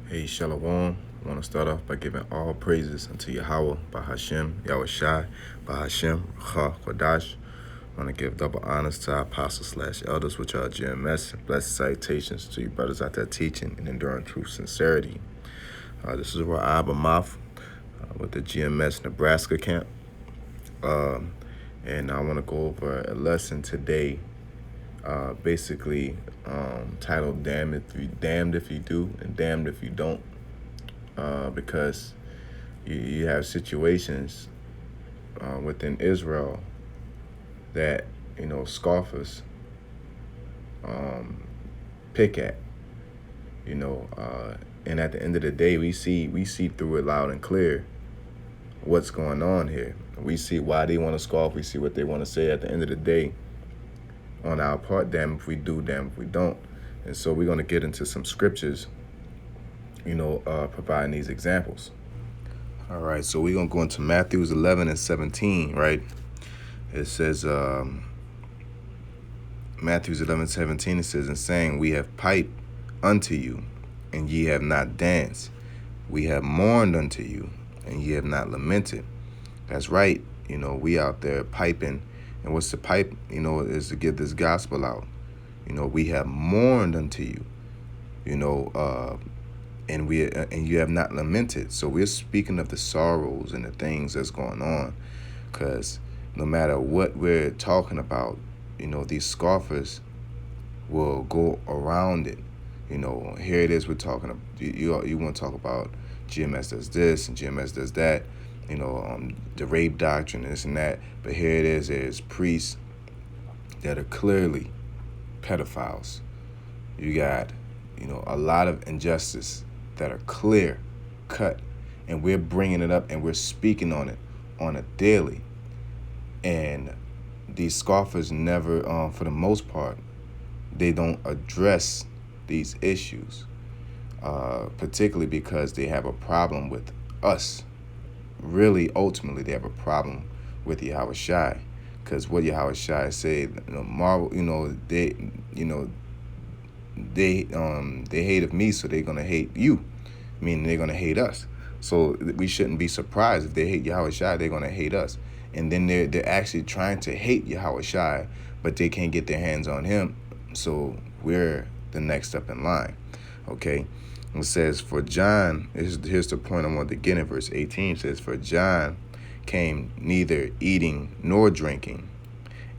Hey, Shalom. I want to start off by giving all praises unto Yahweh, Bahashem, Yahushai, Bahashem, Cha, Kodash. I want to give double honors to our apostles / elders, which are GMS. Blessed salutations to you brothers out there teaching and enduring truth sincerity. This is Ra'ab Amath with the GMS Nebraska camp. And I want to go over a lesson today, basically titled damned if you do and damned if you don't, because you have situations within Israel that scoffers pick at, and at the end of the day we see through it loud and clear what's going on here. We see why they want to scoff. We see what they want to say. At the end of the day, on our part, damn if we do, damn if we don't. And so we're going to get into some scriptures, providing these examples. All right, so we're going to go into Matthew 11 and 17, right? It says, Matthew 11:17, it says, and saying, we have piped unto you, and ye have not danced. We have mourned unto you, and ye have not lamented. That's right. We out there piping. And what's the pipe? Is to get this gospel out. We have mourned unto you, and you have not lamented. So we're speaking of the sorrows and the things that's going on, because no matter what we're talking about, these scoffers will go around it. Here it is. We're talking. You want to talk about GMS does this and GMS does that. The rape doctrine, this and that. But here it is, there's priests that are clearly pedophiles. You got, a lot of injustice that are clear cut. And we're bringing it up and we're speaking on it on a daily. And these scoffers never, for the most part, they don't address these issues, particularly because they have a problem with us. Really, ultimately, they have a problem with Yahushai, because what Yahushai said, they hate of me, so they're gonna hate you, meaning they're gonna hate us. So we shouldn't be surprised if they hate Yahushai, they're gonna hate us. And then they're actually trying to hate Yahushai, but they can't get their hands on him. So we're the next up in line, okay? It says, for John, here's the point I wanted to get in verse 18. It says, for John came neither eating nor drinking,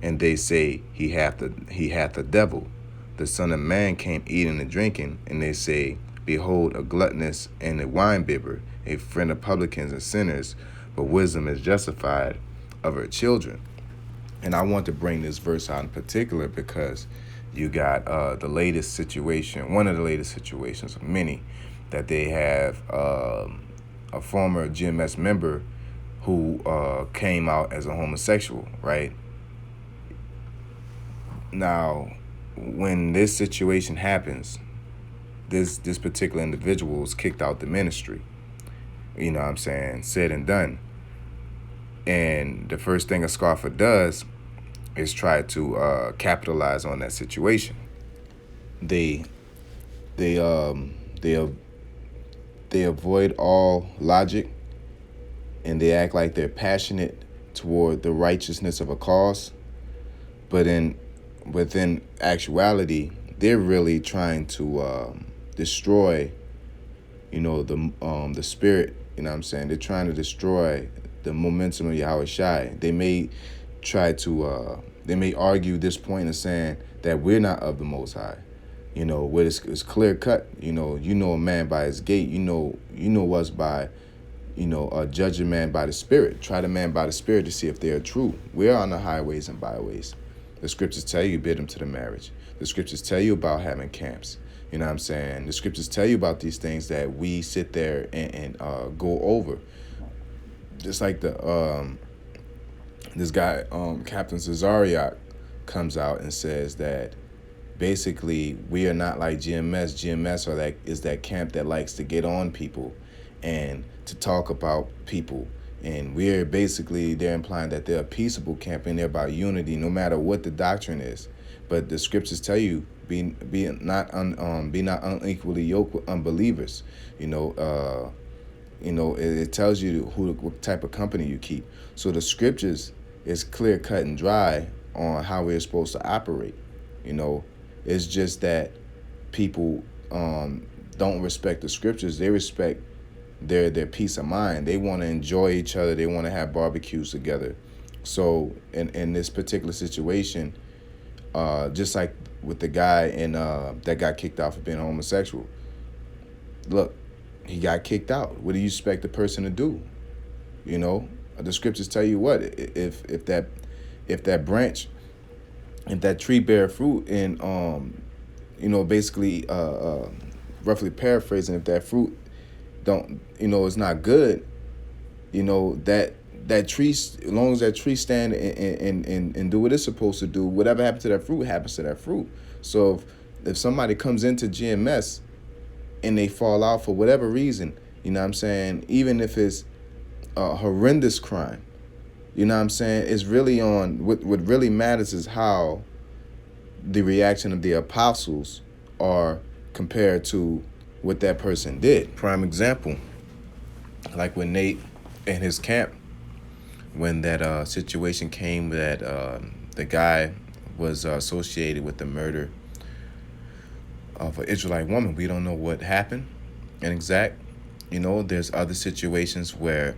and they say he hath a devil. The Son of Man came eating and drinking, and they say, behold, a gluttonous and a winebibber, a friend of publicans and sinners, but wisdom is justified of her children. And I want to bring this verse out in particular because you got the latest situation, one of the latest situations of many, that they have a former GMS member who came out as a homosexual, right? Now, when this situation happens, this particular individual is kicked out the ministry. Said and done. And the first thing a scoffer does is try to capitalize on that situation. They avoid all logic, and they act like they're passionate toward the righteousness of a cause, but within actuality, they're really trying to destroy, the spirit. They're trying to destroy the momentum of Yahushai. They may try to, they may argue this point of saying that we're not of the Most High. Where it's clear cut. You know a man by his gate. You know us by, judge a man by the Spirit. Try the man by the Spirit to see if they are true. We are on the highways and byways. The scriptures tell you bid them to the marriage. The scriptures tell you about having camps. The scriptures tell you about these things that we sit there and go over. Just like this guy, Captain Cesariak, comes out and says that basically we are not like GMS. GMS is that camp that likes to get on people and to talk about people. And they're implying that they're a peaceable camp and they're about unity no matter what the doctrine is. But the scriptures tell you, be not unequally yoked with unbelievers. You know, it tells you what type of company you keep. So the scriptures is clear, cut, and dry on how we're supposed to operate. You know, it's just that people don't respect the scriptures. They respect their peace of mind. They want to enjoy each other. They want to have barbecues together. So in this particular situation, just like with the guy that got kicked out for being homosexual, look, he got kicked out. What do you expect the person to do? You know, the scriptures tell you what, if that branch, if that tree bear fruit, and basically roughly paraphrasing, if that fruit don't, is not good, that tree, as long as that tree stand and do what it's supposed to do, whatever happens to that fruit happens to that fruit. So if somebody comes into GMS and they fall out for whatever reason, you know what I'm saying, even if it's a horrendous crime, you know what I'm saying, it's really on, what really matters is how the reaction of the apostles are compared to what that person did. Prime example, like when Nate and his camp, when that situation came that the guy was associated with the murder of an Israelite woman. We don't know what happened in exact. There's other situations where,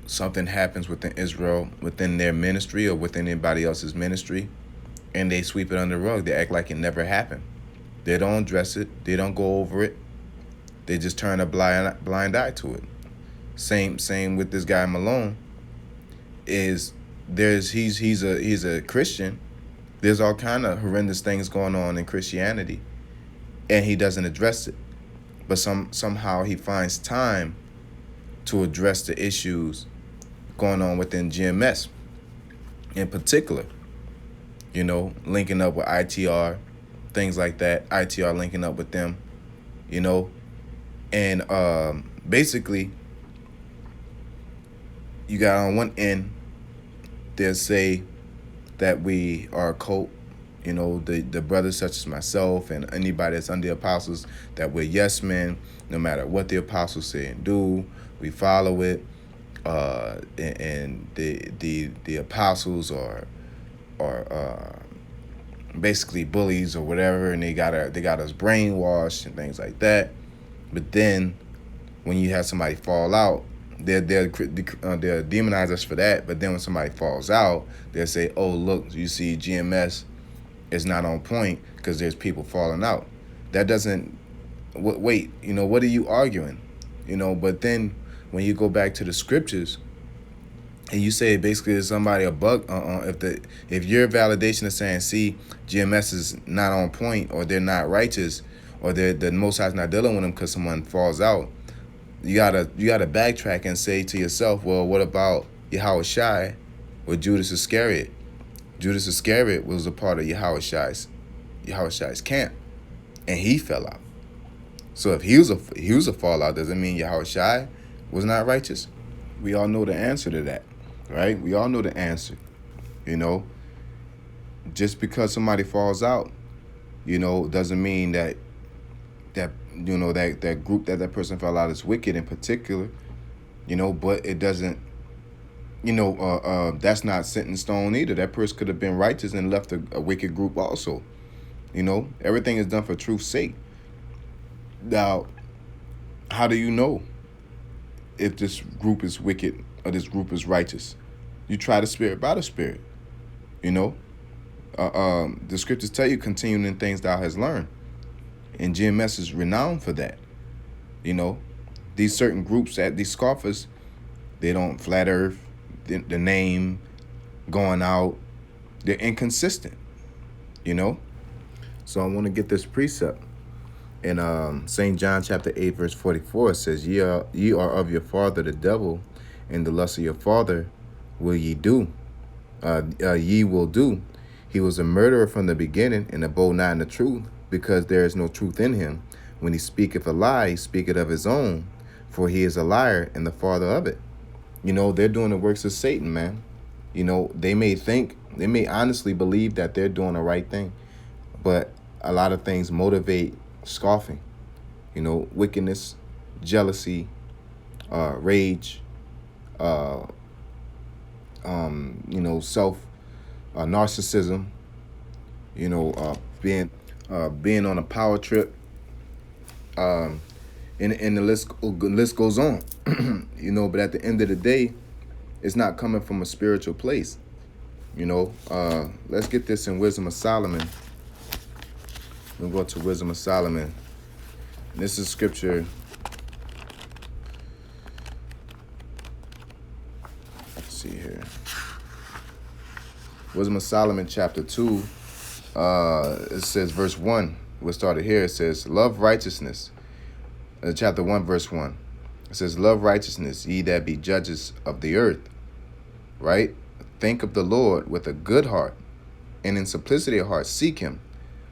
something happens within Israel, within their ministry or within anybody else's ministry, and they sweep it under the rug. They act like it never happened. They don't address it. They don't go over it. They just turn a blind eye to it. Same with this guy Malone. He's a Christian. There's all kind of horrendous things going on in Christianity, and he doesn't address it. But somehow he finds time to address the issues going on within GMS, in particular. Linking up with ITR, things like that. ITR linking up with them, and basically, you got on one end, they'll say that we are a cult, the brothers such as myself and anybody that's under the apostles, that we're yes men, no matter what the apostles say and do, we follow it. And the apostles are basically bullies or whatever, and they got us brainwashed and things like that. But then when you have somebody fall out, they'll demonize us for that. But then when somebody falls out, they'll say, oh, look, you see, GMS is not on point because there's people falling out. That doesn't, wait, what are you arguing? But then when you go back to the scriptures and you say basically there's somebody a bug, if your validation is saying, see, GMS is not on point, or they're not righteous, or the Most High's not dealing with them because someone falls out, you gotta backtrack and say to yourself, well, what about Yahushua or Judas Iscariot? Judas Iscariot was a part of Yahushua's camp, and he fell out. So if he was a fallout, doesn't mean Yahushua was not righteous. We all know the answer to that, right? We all know the answer. Just because somebody falls out, doesn't mean that that group that person fell out is wicked in particular, but it doesn't, that's not set in stone either. That person could have been righteous and left a wicked group also. Everything is done for truth's sake. Now, how do you know if this group is wicked or this group is righteous? You try the spirit by the spirit, the scriptures tell you, continuing in things thou hast learned. And GMS is renowned for that. These certain groups, these scoffers, they don't flat earth, the name going out, they're inconsistent, So I want to get this precept. In St. John chapter 8, verse 44, it says, ye are of your father the devil, and the lust of your father will ye do. Ye will do. He was a murderer from the beginning, and abode not in the truth, because there is no truth in him. When he speaketh a lie, he speaketh of his own, for he is a liar and the father of it. They're doing the works of Satan, man. They may think They may honestly believe that they're doing the right thing, but a lot of things motivate scoffing. Wickedness, jealousy, rage, uh, self, narcissism. Being on a power trip, um, and the list goes on. But at the end of the day, it's not coming from a spiritual place. Let's get this in Wisdom of Solomon. We'll go to Wisdom of Solomon. This is scripture. Let's see here. Wisdom of Solomon, chapter 2. It says, verse 1. We'll start it here. It says, love righteousness. Chapter 1, verse 1. It says, love righteousness, ye that be judges of the earth. Right? Think of the Lord with a good heart, and in simplicity of heart seek him,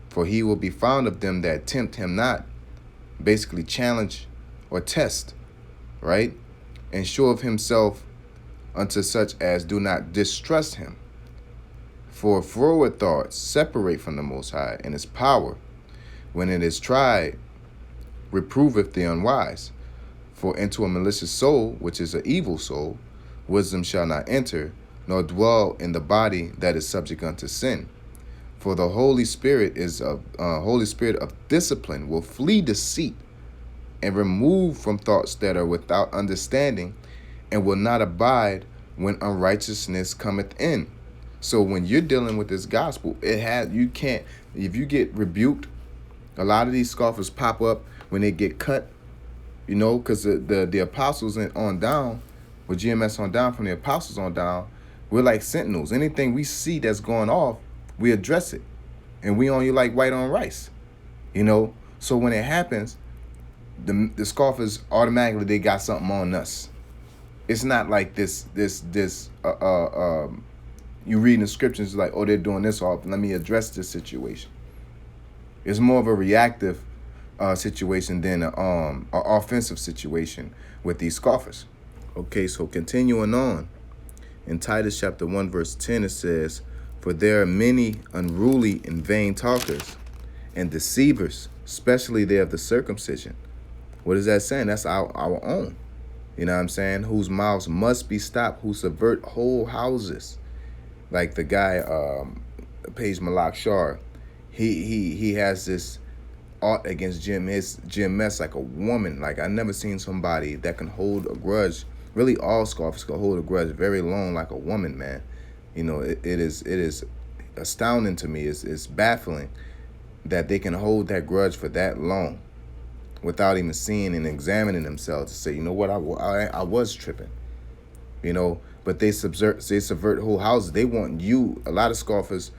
for he will be found of them that tempt him not. Basically challenge or test, right? And show of himself unto such as do not distrust him. For froward thoughts separate from the Most High, and his power, when it is tried, reproveth the unwise. For into a malicious soul, which is an evil soul, wisdom shall not enter, nor dwell in the body that is subject unto sin. For the Holy Spirit Holy Spirit of discipline will flee deceit, and remove from thoughts that are without understanding, and will not abide when unrighteousness cometh in. So when you're dealing with this gospel, you can't, if you get rebuked, a lot of these scoffers pop up when they get cut, because the apostles on down, with GMS on down, from the apostles on down, we're like sentinels. Anything we see that's going off, we address it. And we on you like white on rice, So when it happens, the scoffers automatically, they got something on us. It's not like this you reading the scriptures like, oh, they're doing this off, let me address this situation. It's more of a reactive situation than an offensive situation with these scoffers. Okay, so continuing on. In Titus chapter 1, verse 10, it says, for there are many unruly and vain talkers and deceivers, especially they of the circumcision. What is that saying? That's our own. You know what I'm saying? Whose mouths must be stopped, who subvert whole houses. Like the guy, Page Malak Shar, he has this art against Jim Mess like a woman. Like, I never seen somebody that can hold a grudge. Really, all scoffers can hold a grudge very long like a woman, man. It is astounding to me. It's baffling that they can hold that grudge for that long without even seeing and examining themselves to say, you know what, I was tripping, but they subvert whole houses. They want you, a lot of scoffers,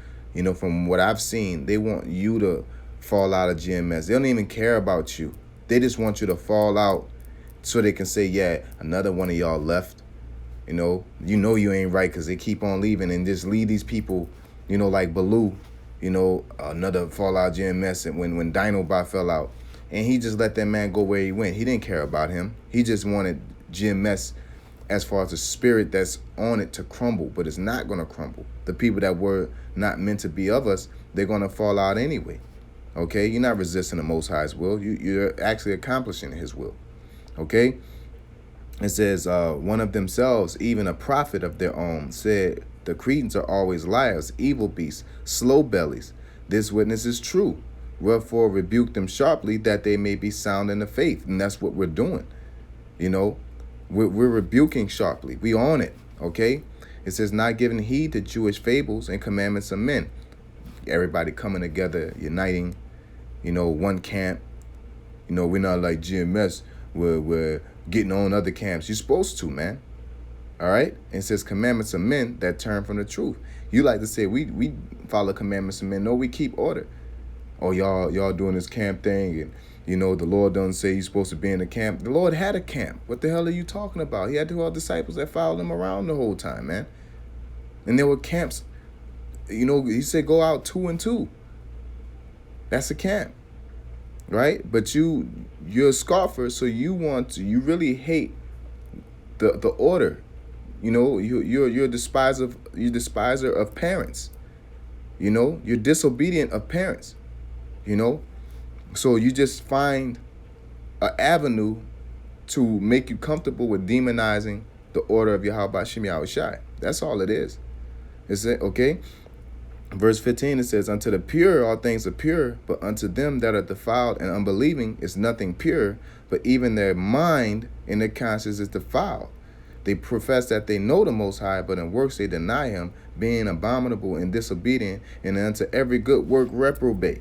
from what I've seen, they want you to fall out of GMS. They don't even care about you. They just want you to fall out so they can say, yeah, another one of y'all left. You ain't right because they keep on leaving, and just leave these people, like Baloo, another Fallout GMS. And when Dinobot fell out, and he just let that man go where he went. He didn't care about him. He just wanted GMS, as far as the spirit that's on it, to crumble, but it's not going to crumble. The people that were not meant to be of us, they're going to fall out anyway. Okay? You're not resisting the Most High's will. You're actually accomplishing his will. Okay? It says, one of themselves, even a prophet of their own, said, the Cretans are always liars, evil beasts, slow bellies. This witness is true. Wherefore rebuke them sharply, that they may be sound in the faith. And that's what we're doing. We're rebuking sharply. We own it. Okay? It says, not giving heed to Jewish fables and commandments of men. Everybody coming together, uniting, one camp. We're not like GMS, we're getting on other camps. You're supposed to, man. All right? It says commandments of men that turn from the truth. You like to say we follow commandments of men. No, we keep order. Oh, y'all doing this camp thing, and the Lord doesn't say you're supposed to be in the camp. The Lord had a camp. What the hell are you talking about? He had 12 disciples that followed him around the whole time, man. And there were camps. He said go out 2 and 2. That's a camp. Right? But you're a scoffer, so you really hate the order. You know, you're a despiser of parents. You know, you're disobedient of parents. You know, so you just find an avenue to make you comfortable with demonizing the order of Yahweh Shem Yahweh Shai. That's all it is. Is it okay? Verse 15, it says, unto the pure all things are pure, but unto them that are defiled and unbelieving is nothing pure, but even their mind and their conscience is defiled. They profess that they know the Most High, but in works they deny him, being abominable and disobedient, and unto every good work reprobate.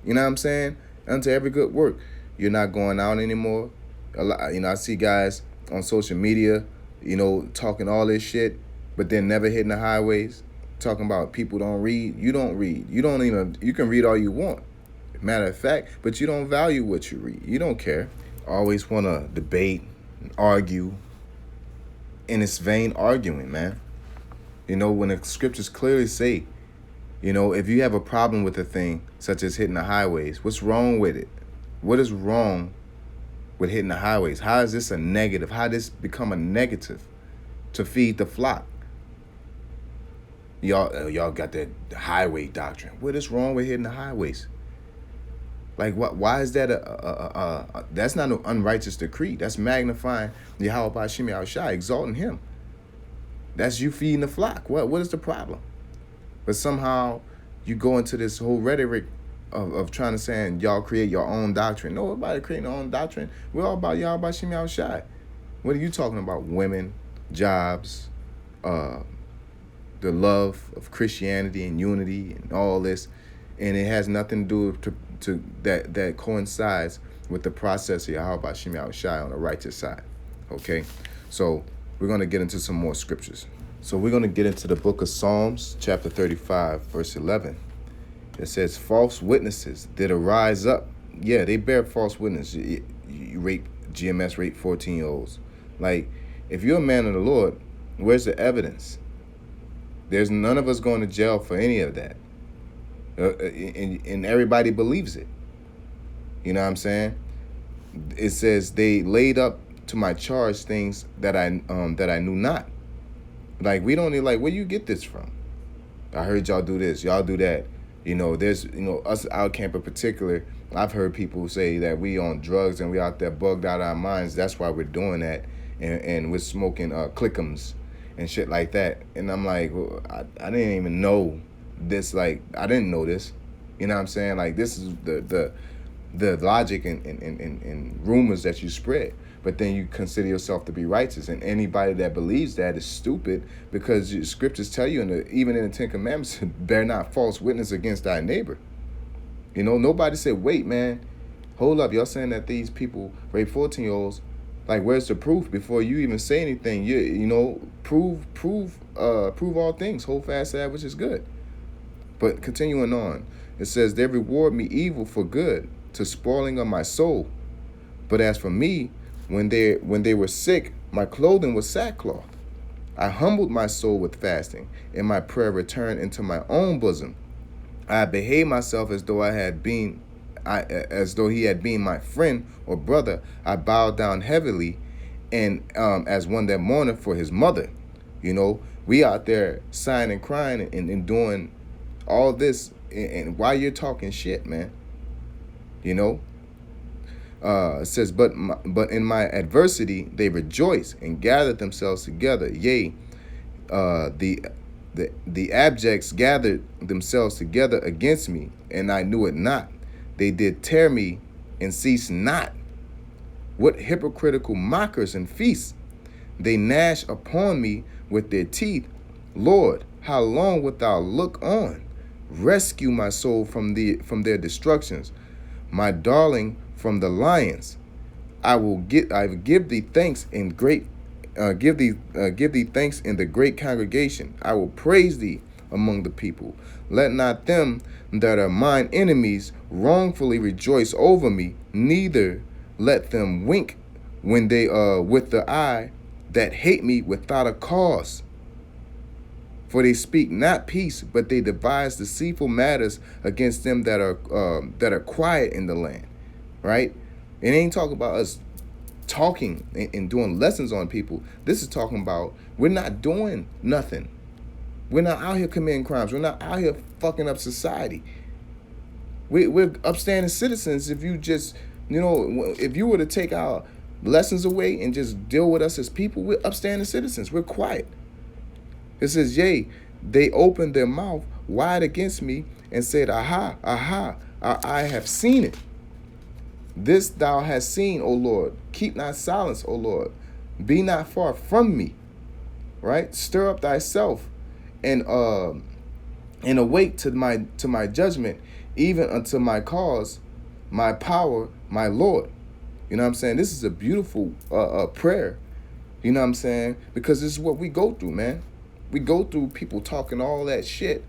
You know what I'm saying? Unto every good work. You're not going out anymore. A lot, I see guys on social media, talking all this shit, but they're never hitting the highways. Talking about people don't read. You don't read. You can read all you want. Matter of fact, but you don't value what you read. You don't care. Always want to debate and argue. And it's vain arguing, man. When the scriptures clearly say, if you have a problem with a thing, such as hitting the highways, what's wrong with it? What is wrong with hitting the highways? How is this a negative? How does this become a negative to feed the flock? Y'all got that highway doctrine. What is wrong with hitting the highways? Like, what? Why is that that's not an unrighteous decree. That's magnifying Yahweh Shem Yahweh Shai, exalting him. That's you feeding the flock. What is the problem? But somehow you go into this whole rhetoric of trying to say y'all create your own doctrine. No, nobody creating their own doctrine. We're all about Yahweh Shem Yahweh Shai. What are you talking about? Women, jobs, the love of Christianity and unity and all this, and it has nothing to do to that coincides with the process of Yahweh Shem Yahweh Shai on the righteous side. Okay, so we're going to get into some more scriptures. So we're going to get into the book of Psalms, chapter 35, verse 11. It says, false witnesses did arise up. Yeah, they bear false witness. You GMS rape 14-year-olds. Like, if you're a man of the Lord, where's the evidence? There's none of us going to jail for any of that. And everybody believes it. You know what I'm saying? It says they laid up to my charge things that I knew not. Like, we don't need, like, where you get this from? I heard y'all do this, y'all do that. There's, us out camp in particular, I've heard people say that we on drugs and we out there bugged out our minds. That's why we're doing that. And we're smoking clickums and shit like that. And I'm like, well, I didn't even know this. Like, I didn't know this. You know what I'm saying? Like, this is the logic and rumors that you spread. But then you consider yourself to be righteous. And anybody that believes that is stupid, because your scriptures tell you, even in the Ten Commandments, bear not false witness against thy neighbor. Nobody said, wait, man, hold up. Y'all saying that these people rape 14-year-olds. Like, where's the proof before you even say anything? Prove all things. Hold fast to that which is good. But continuing on, it says, they reward me evil for good, to spoiling of my soul. But as for me, when they were sick, my clothing was sackcloth. I humbled my soul with fasting, and my prayer returned into my own bosom. I behaved myself as though as though he had been my friend or brother. I bowed down heavily, and as one that mourneth for his mother. We out there sighing and crying and doing all this, and while you're talking shit, man. It says, but in my adversity they rejoice and gathered themselves together. Yea, the abjects gathered themselves together against me, and I knew it not. They did tear me and cease not. What hypocritical mockers and feasts! They gnash upon me with their teeth. Lord, how long wilt thou look on? Rescue my soul from their destructions, my darling from the lions. I give thee thanks in great give thee thanks in the great congregation. I will praise thee among the people. Let not them that are mine enemies wrongfully rejoice over me, neither let them wink when they with the eye that hate me without a cause. For they speak not peace, but they devise deceitful matters against them that are quiet in the land. Right? It ain't talking about us talking and doing lessons on people. This is talking about we're not doing nothing. We're not out here committing crimes. We're not out here fucking up society. We're upstanding citizens. If you just, if you were to take our lessons away and just deal with us as people, we're upstanding citizens. We're quiet. It says, yea, they opened their mouth wide against me and said, aha, aha, our eye have seen it. This thou hast seen, O Lord. Keep not silence, O Lord. Be not far from me. Right? Stir up thyself and awake to my judgment, even unto my cause, my power, my Lord. You know what I'm saying? This is a beautiful prayer. You know what I'm saying? Because this is what we go through, man. We go through people talking all that shit,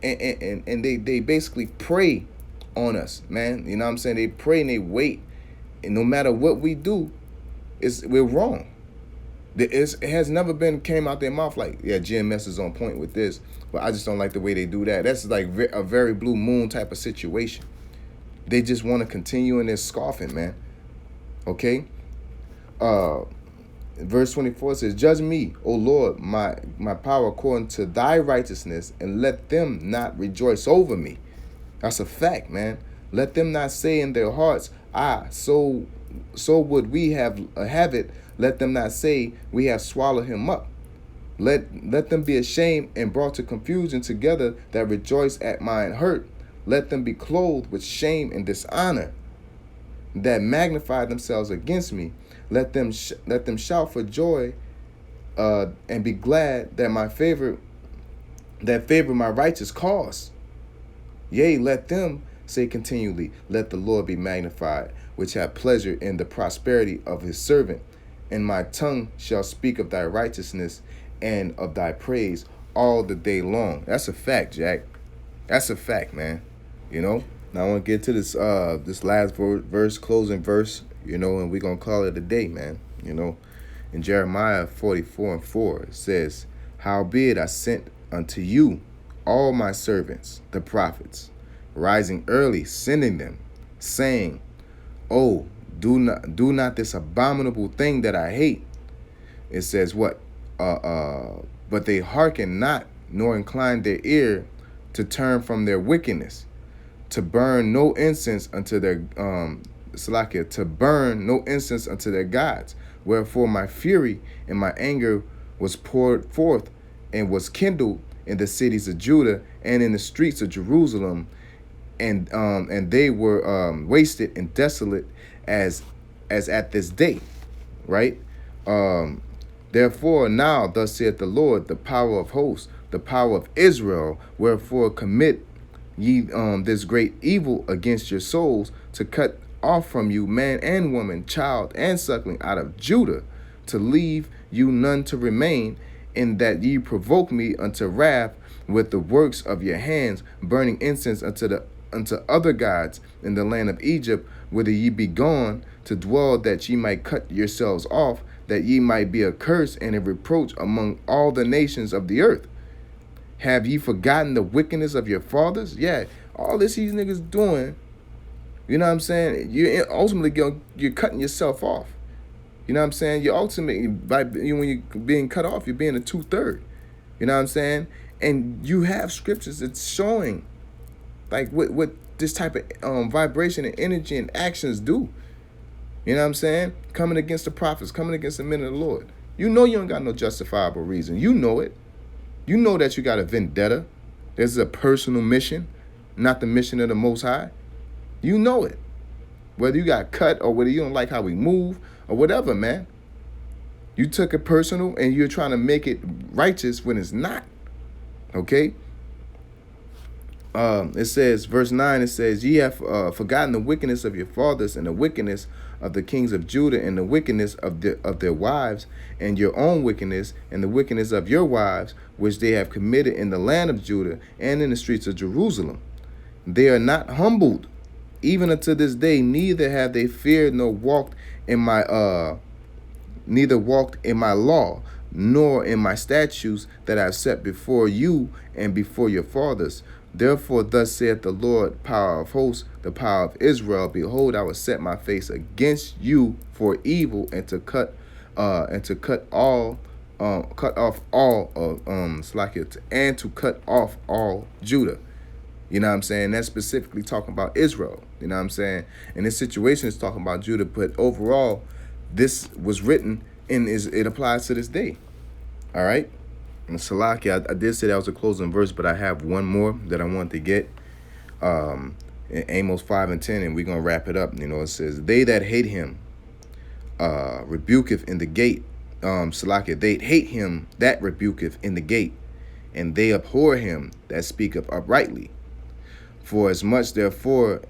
and they basically prey on us, man. You know what I'm saying? They pray and they wait, and no matter what we do, we're wrong. It has never came out their mouth like, yeah, GMS is on point with this, but I just don't like the way they do that. That's like a very Blue Moon type of situation. They just want to continue in their scoffing, man. Okay? Verse 24 says, judge me, O Lord, my power according to thy righteousness, and let them not rejoice over me. That's a fact, man. Let them not say in their hearts, so would we have it. Let them not say, we have swallowed him up. Let them be ashamed and brought to confusion together that rejoice at mine hurt. Let them be clothed with shame and dishonor that magnify themselves against me. Let them shout for joy and be glad that favor my righteous cause. Yea, let them say continually, let the Lord be magnified, which have pleasure in the prosperity of his servant. And my tongue shall speak of thy righteousness and of thy praise all the day long. That's a fact, Jack. That's a fact, man. Now I want to get to this last verse, closing verse, and we're going to call it a day, man. In Jeremiah 44:4, it says, howbeit I sent unto you all my servants, the prophets, rising early, sending them, saying, oh, do not this abominable thing that I hate. It says what? But they hearken not, nor incline their ear to turn from their wickedness, to burn no incense unto their to burn no incense unto their gods. Wherefore my fury and my anger was poured forth and was kindled in the cities of Judah and in the streets of Jerusalem, and they were wasted and desolate as at this day, right? Therefore now thus saith the Lord, the power of hosts, the power of Israel, wherefore commit ye this great evil against your souls, to cut off from you man and woman, child and suckling out of Judah, to leave you none to remain, in that ye provoke me unto wrath with the works of your hands, burning incense unto other gods in the land of Egypt, whither ye be gone to dwell, that ye might cut yourselves off, that ye might be a curse and a reproach among all the nations of the earth. Have ye forgotten the wickedness of your fathers? Yeah, all this these niggas doing, you know what I'm saying? You're ultimately you're cutting yourself off. You know what I'm saying? You're ultimately, when you're being cut off, you're being a 2/3. You know what I'm saying? And you have scriptures that's showing like what this type of vibration and energy and actions do. You know what I'm saying? Coming against the prophets, coming against the men of the Lord. You know you don't got no justifiable reason. You know it. You know that you got a vendetta. This is a personal mission, not the mission of the Most High. You know it. Whether you got cut or whether you don't like how we move or whatever, man. You took it personal and you're trying to make it righteous when it's not. Okay? It says, verse 9, it says, ye have forgotten the wickedness of your fathers, and the wickedness of the kings of Judah, and the wickedness of their wives, and your own wickedness, and the wickedness of your wives, which they have committed in the land of Judah and in the streets of Jerusalem. They are not humbled, even unto this day, neither have they feared nor walked in my law, nor in my statutes that I have set before you and before your fathers, Therefore, thus saith the Lord, power of hosts, the power of Israel: Behold, I will set my face against you for evil, and to cut cut off all of and to cut off all Judah. You know what I'm saying? That's specifically talking about Israel. You know what I'm saying? And this situation is talking about Judah, but overall, this was written and it applies to this day. All right. And Salaki, I did say that was a closing verse, but I have one more that I want to get. In Amos 5:10, and we're gonna wrap it up. You know, it says, "They that hate him rebuketh in the gate." Salaki, they hate him that rebuketh in the gate, and they abhor him that speaketh uprightly. For as much therefore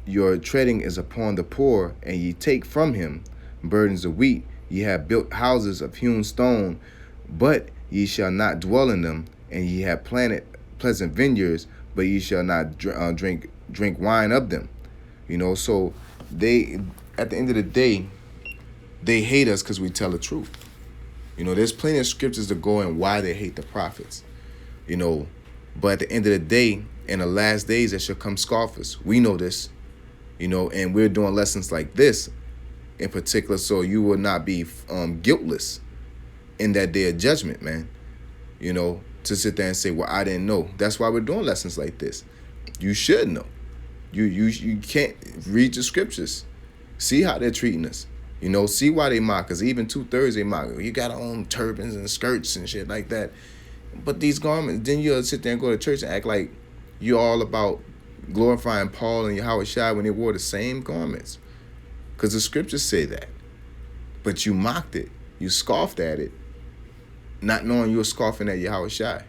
your treading is upon the poor, and ye take from him burdens of wheat, ye have built houses of hewn stone, but ye shall not dwell in them, and ye have planted pleasant vineyards, but ye shall not drink wine of them. You know, so they, at the end of the day, they hate us because we tell the truth. You know, there's plenty of scriptures to go in why they hate the prophets. You know, but at the end of the day, in the last days, there shall come scoffers. We know this, you know, and we're doing lessons like this in particular, so you will not be guiltless in that day of judgment, man. You know, to sit there and say, well, I didn't know. That's why we're doing lessons like this. You should know. You can't read the scriptures. See how they're treating us. You know, see why they mock us. Even 2/3 they mock us. You got on turbans and skirts and shit like that. But these garments, then you'll sit there and go to church and act like you're all about glorifying Paul and Yahweh Shai when they wore the same garments. Because the scriptures say that. But you mocked it. You scoffed at it, not knowing you were scoffing at Yahweh Shai.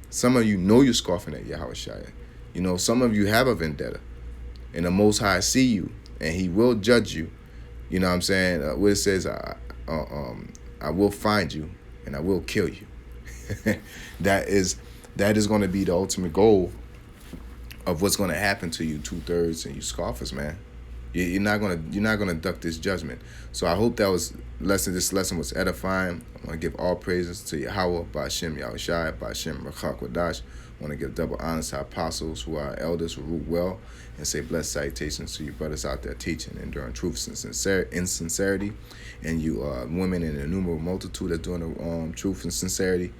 Some of you know you're scoffing at Yahweh Shai. You know, some of you have a vendetta. And the Most High see you, and he will judge you. You know what I'm saying? Where it says, I will find you, and I will kill you. That is going to be the ultimate goal of what's going to happen to you 2/3 and you scoffers, man. You're not gonna duck this judgment. So I hope this lesson was edifying. I want to give all praises to Yahweh, Ba'ashem Yahushai, Ba'ashem Rachak Wadash. I want to give double honors to apostles who are elders who root well, and say blessed salutations to you brothers out there teaching, enduring truth and sincerity, and you women in an innumerable multitude that's doing the truth and sincerity,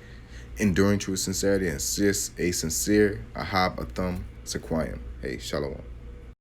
enduring truth, sincerity, and a sincere Ahab Atham Sequoiam. Hey, Shalom.